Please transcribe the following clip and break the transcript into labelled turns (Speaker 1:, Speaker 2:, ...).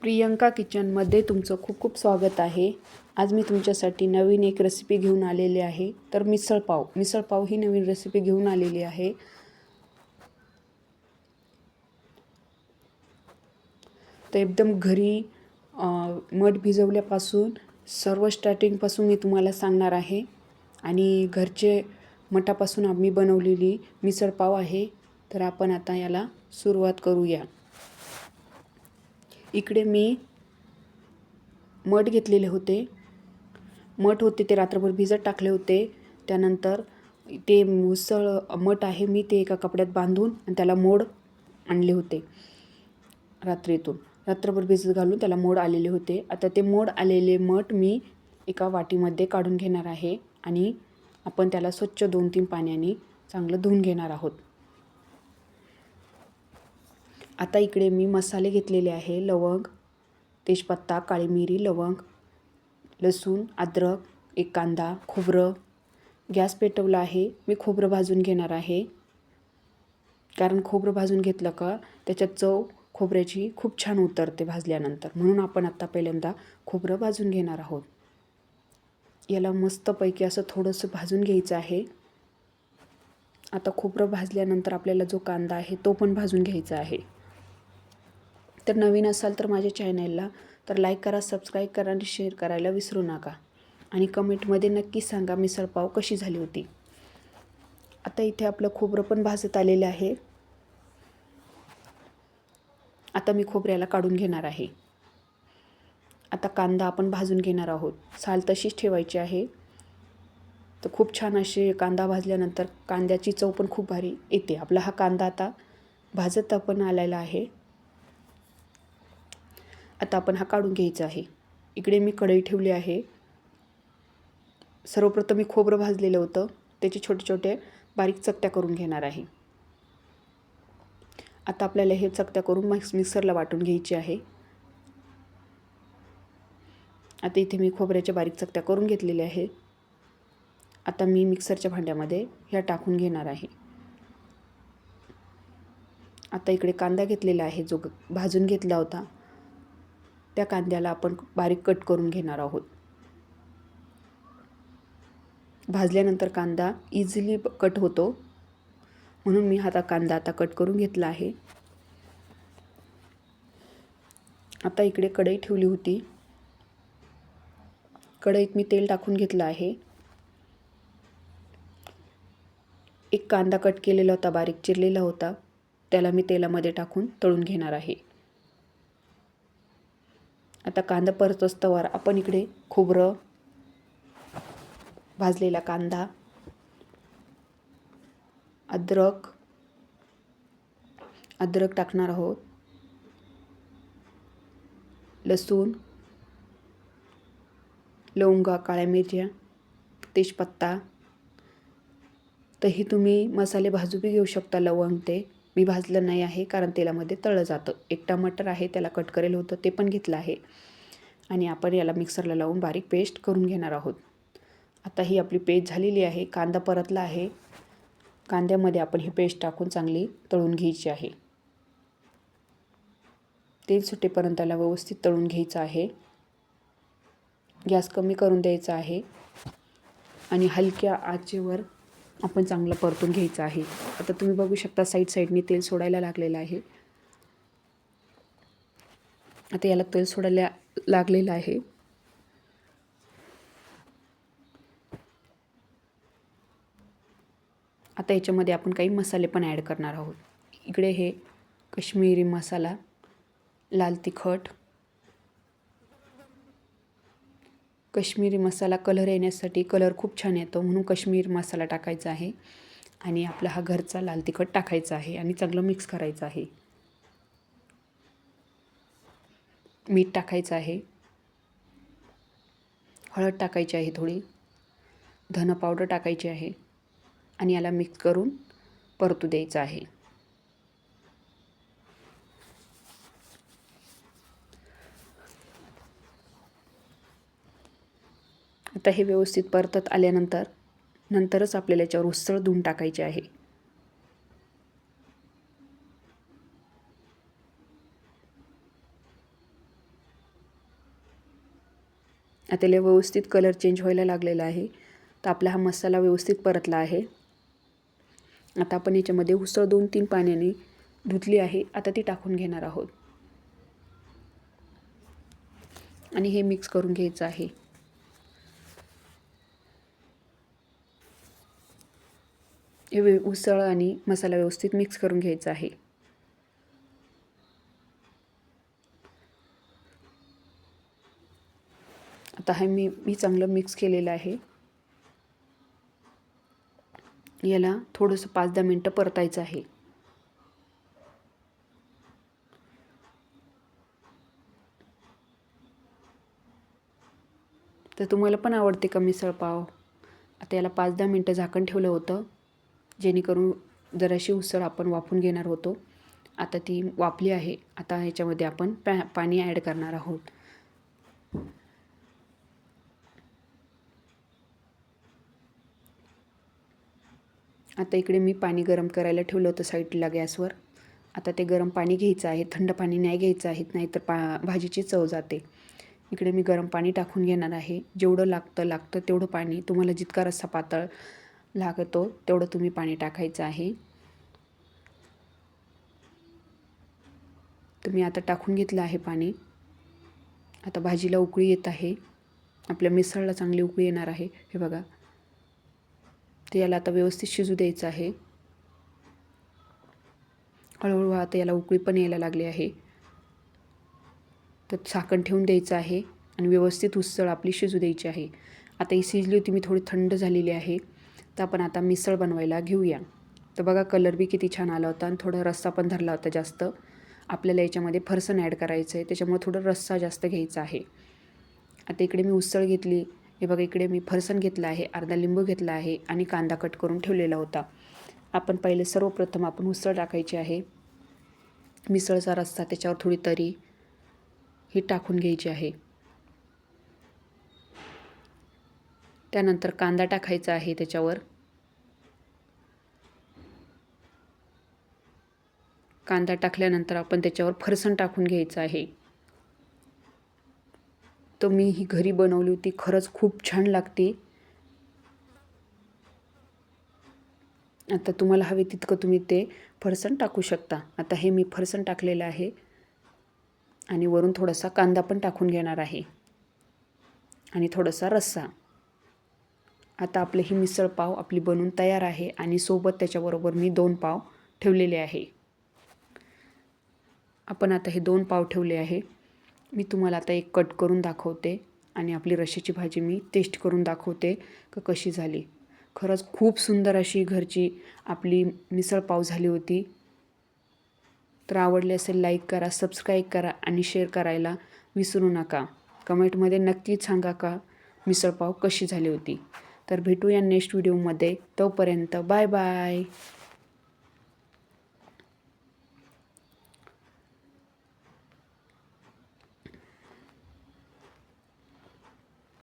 Speaker 1: प्रियंका किचनमध्ये तुमचं खूप खूप स्वागत आहे. आज मी तुमच्यासाठी नवीन एक रेसिपी घेऊन आलेली आहे. तर मिसळपाव ही नवीन रेसिपी घेऊन आलेली आहे. तर एकदम घरी मठ भिजवल्यापासून सर्व स्टार्टिंगपासून मी तुम्हाला सांगणार आहे. आणि घरचे मठापासून आम्ही बनवलेली मिसळपाव आहे. तर आपण आता याला सुरुवात करूया. इकडे मी मठ घेतलेले होते. ते रात्रभर भिजत टाकले होते. त्यानंतर ते मठ आहे मी ते एका कपड्यात बांधून आणि त्याला मोड आणले होते. रात्रभर भिजत घालून त्याला मोड आलेले होते. आता ते मोड आलेले मठ मी एका वाटीमध्ये काढून घेणार आहे आणि आपण त्याला स्वच्छ 2-3 पाण्याने चांगलं धुवून घेणार आहोत. आता इकडे मी मसाले घेतलेले आहे. लवंग, तेजपत्ता, काळी मिरी, लवंग, लसूण, अद्रक, एक कांदा, खोबरं. गॅस पेटवला आहे. मी खोबरं भाजून घेणार आहे. कारण खोबरं भाजून घेतलं का त्याच्यात चव खोबऱ्याची खूप छान उतरते भाजल्यानंतर. म्हणून आपण आत्ता पहिल्यांदा खोबरं भाजून घेणार आहोत. याला मस्तपैकी असं थोडंसं भाजून घ्यायचं आहे. आता खोबरं भाजल्यानंतर आपल्याला जो कांदा आहे तो पण भाजून घ्यायचा आहे. तर नवीन असाल तर माझ्या चॅनलला तर लाईक करा, सबस्क्राईब करा आणि शेअर करायला विसरू नका. आणि कमेंटमध्ये नक्की सांगा मिसळपाव कशी झाली होती. आता इथे आपलं खोबरं पण भाजत आलेलं आहे. आता मी खोबऱ्याला काढून घेणार आहे. आता कांदा आपण भाजून घेणार आहोत. साल तशीच ठेवायची आहे. तर खूप छान असे कांदा भाजल्यानंतर कांद्याची चव पण खूप भारी येते. आपला हा कांदा आता भाजत पण आलेला आहे. आता आपण हा काढून घ्यायचा आहे. इकडे मी कढई ठेवली आहे. सर्वप्रथम मी खोबरं भाजलेलं होतं त्याचे छोटे छोटे बारीक चकत्या करून घेणार आहे. आता आपल्याला हे चकत्या करून मिक्सरला वाटून घ्यायची आहे. आता इथे मी खोबऱ्याच्या बारीक चकत्या करून घेतलेल्या आहे. आता मी मिक्सरच्या भांड्यामध्ये ह्या टाकून घेणार आहे. आता इकडे कांदा घेतलेला आहे जो भाजून घेतला होता. त्या कांद्याला आपण बारीक कट करून घेणार आहोत. भाजल्यानंतर कांदा इझिली कट होतो म्हणून मी हा कांदा आता कट करून घेतला आहे. आता इकडे कढई ठेवली होती. कढईत मी तेल टाकून घेतलं आहे. एक कांदा कट केलेला होता, बारीक चिरलेला होता, त्याला मी तेलामध्ये टाकून तळून घेणार आहे. आता कांदा परत असतावर आपण इकडे खोबरं, भाजलेला कांदा, अद्रक टाकणार आहोत, लसूण, लवंगा, काळ्या मिरच्या, तेजपत्ता. तर ही तुम्ही मसाले भाजू बी घेऊ शकता. लवंग ते मी भाजलं नाही आहे कारण तेलामध्ये तळलं जातं. एक टमाटर आहे त्याला कट करेलं होतं ते पण घेतलं आहे. आणि आपण याला मिक्सरला लावून बारीक पेस्ट करून घेणार आहोत. आता ही आपली पेस्ट झालेली आहे. कांदा परतला आहे. कांद्यामध्ये आपण ही पेस्ट टाकून चांगली तळून घ्यायची आहे. तेल सुटेपर्यंत त्याला व्यवस्थित तळून घ्यायचं आहे. गॅस कमी करून द्यायचा आहे आणि हलक्या आचेवर आपण चांगलं परतून घ्यायचं आहे. आता तुम्ही बघू शकता साईडने तेल सोडायला लागलेलं आहे. आता याला तेल सोडायला लागलेलं आहे. आता याच्यामध्ये आपण काही मसाले पण ॲड करणार आहोत. इकडे हे काश्मीरी मसाला, लाल तिखट, काश्मीरी मसाला कलर येण्यासाठी, कलर खूप छान येतो म्हणून काश्मीरी मसाला टाकायचा आहे. आणि आपला हा घरचा लाल तिखट टाकायचा आहे आणि चांगलं मिक्स करायचं आहे. मीठ टाकायचं आहे, हळद टाकायची आहे, थोडी धना पावडर टाकायची आहे आणि याला मिक्स करून परतू द्यायचं आहे. आता हे व्यवस्थित परतत आल्यानंतरच आपल्याला याच्यावर उसळ धुवून टाकायची आहे. आता त्याला व्यवस्थित कलर चेंज व्हायला लागलेला आहे. तर आपला हा मसाला व्यवस्थित परतला आहे. आता आपण याच्यामध्ये उसळ 2-3 पाण्याने धुतली आहे. आता ती टाकून घेणार आहोत आणि हे मिक्स करून घ्यायचं आहे. हे उसळ आणि मसाला व्यवस्थित मिक्स करून घ्यायचा आहे. आता हे मी चांगलं मिक्स केलेलं आहे. याला थोडंसं 5-10 मिनटं परतायचं आहे. तर तुम्हाला पण आवडते का मिसळ पाव? आता याला 5-10 मिनटं झाकण ठेवलं होतं, जेणेकरून जराशी उसळ आपण वाफून घेणार होतो. आता ती वाफली आहे. आता ह्याच्यामध्ये आपण पाणी ॲड करणार आहोत. आता इकडे मी पाणी गरम करायला ठेवलं होतं साईडला गॅसवर. आता ते गरम पाणी घ्यायचं आहे. थंड पाणी नाही घ्यायचं आहे, नाहीतर भाजीची चव जाते. इकडे मी गरम पाणी टाकून घेणार आहे. जेवढं लागतं तेवढं पाणी, तुम्हाला जितका रस्सा पातळ लागतो तेवढं तुम्ही पाणी टाकायचं आहे. तर मी आता टाकून घेतलं आहे पाणी. आता भाजीला उकळी येत आहे. आपल्या मिसळला चांगली उकळी येणार आहे. हे बघा, ते याला आता व्यवस्थित शिजू द्यायचं आहे. हळूहळू आता याला उकळी पण यायला लागली आहे. तर झाकण ठेवून द्यायचं आहे आणि व्यवस्थित उसळ आपली शिजू द्यायची आहे. आता ही शिजली होती, मी थोडी थंड झालेली आहे. तर आपण आता मिसळ बनवायला घेऊया. तर बघा, कलर बी किती छान आला होता आणि थोडा रस्सा पण धरला होता जास्त. आपल्याला याच्यामध्ये फरसाण ॲड करायचं आहे, त्याच्यामुळे थोडं रस्सा जास्त घ्यायचा आहे. आता इकडे मी उसळ घेतली. हे बघा, इकडे मी फरसाण घेतला आहे, अर्धा लिंबू घेतला आहे आणि कांदा कट करून ठेवलेला होता. आपण पहिले सर्वप्रथम आपण उसळ टाकायची आहे. मिसळचा रस्सा, त्याच्यावर थोडी तरी ही टाकून घ्यायची आहे. त्यानंतर कांदा टाकायचा आहे त्याच्यावर. कांदा टाकल्यानंतर आपण त्याच्यावर फरसाण टाकून घ्यायचं आहे. तर मी ही घरी बनवली होती, खरंच खूप छान लागते. आता तुम्हाला हवे तितकं तुम्ही ते फरसाण टाकू शकता. आता हे मी फरसाण टाकलेलं आहे आणि वरून थोडासा कांदा पण टाकून घेणार आहे आणि थोडासा रस्सा. आता आपली ही मिसळ पाव आपली बनून तयार आहे आणि सोबत त्याच्याबरोबर मी 2 पाव ठेवलेले आहे. आपण आता हे 2 पाव ठेवले आहे. मी तुम्हाला आता एक कट करून दाखवते आणि आपली रश्श्याची भाजी मी टेस्ट करून दाखवते का कशी झाली. खरंच खूप सुंदर अशी घरची आपली मिसळ पाव झाली होती. तर आवडले असेल लाईक करा, सबस्क्राईब करा आणि शेअर करायला विसरू नका. कमेंटमध्ये नक्कीच सांगा का मिसळ पाव कशी झाली होती. तर भेटूया नेक्स्ट व्हिडिओमध्ये. तोपर्यंत बाय बाय.